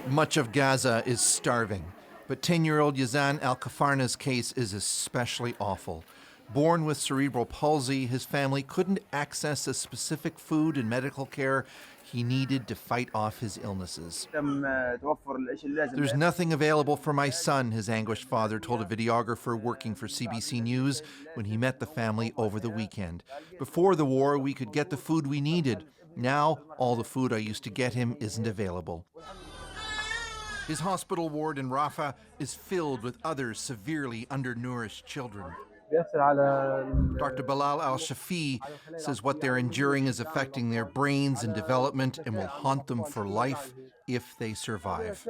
Much of Gaza is starving, but 10-year-old Yazan Al-Kafarna's case is especially awful. Born with cerebral palsy, his family couldn't access the specific food and medical care he needed to fight off his illnesses. There's nothing available for my son, his anguished father told a videographer working for CBC News when he met the family over the weekend. Before the war, we could get the food we needed. Now, all the food I used to get him isn't available. His hospital ward in Rafah is filled with other severely undernourished children. Dr. Bilal al-Shafi says what they're enduring is affecting their brains and development and will haunt them for life if they survive.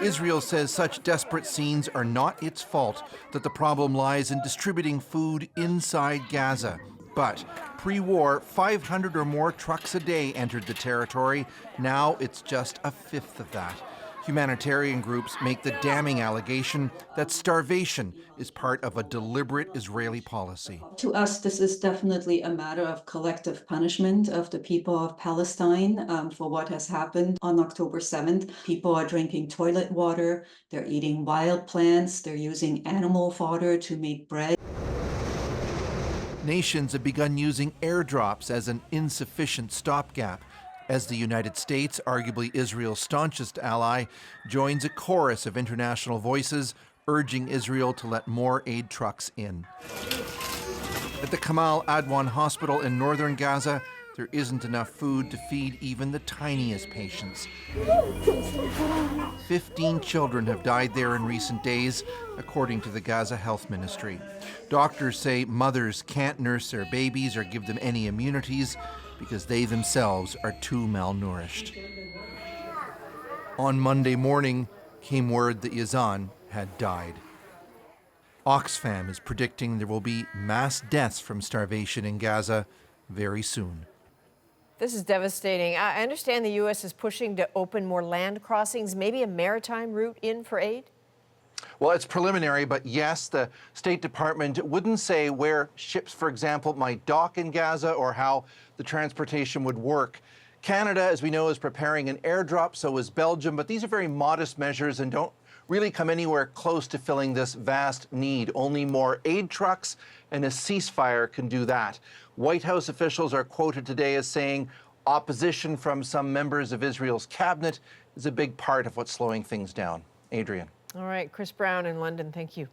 Israel says such desperate scenes are not its fault, that the problem lies in distributing food inside Gaza. But pre-war, 500 or more trucks a day entered the territory. Now it's just a fifth of that. Humanitarian groups make the damning allegation that starvation is part of a deliberate Israeli policy. To us, this is definitely a matter of collective punishment of the people of Palestine for what has happened on October 7th. People are drinking toilet water, they're eating wild plants, they're using animal fodder to make bread. Nations have begun using airdrops as an insufficient stopgap, as the United States, arguably Israel's staunchest ally, joins a chorus of international voices urging Israel to let more aid trucks in. At the Kamal Adwan Hospital in northern Gaza, there isn't enough food to feed even the tiniest patients. 15 children have died there in recent days, according to the Gaza Health Ministry. Doctors say mothers can't nurse their babies or give them any immunities because they themselves are too malnourished. On Monday morning came word that Yazan had died. Oxfam is predicting there will be mass deaths from starvation in Gaza very soon. This is devastating. I understand the U.S. is pushing to open more land crossings, maybe a maritime route in for aid? Well, it's preliminary, but yes, the State Department wouldn't say where ships, for example, might dock in Gaza or how the transportation would work. Canada, as we know, is preparing an airdrop, so is Belgium, but these are very modest measures and don't really come anywhere close to filling this vast need. Only more aid trucks and a ceasefire can do that. White House officials are quoted today as saying opposition from some members of Israel's cabinet is a big part of what's slowing things down. Adrienne. All right, Chris Brown in London, thank you.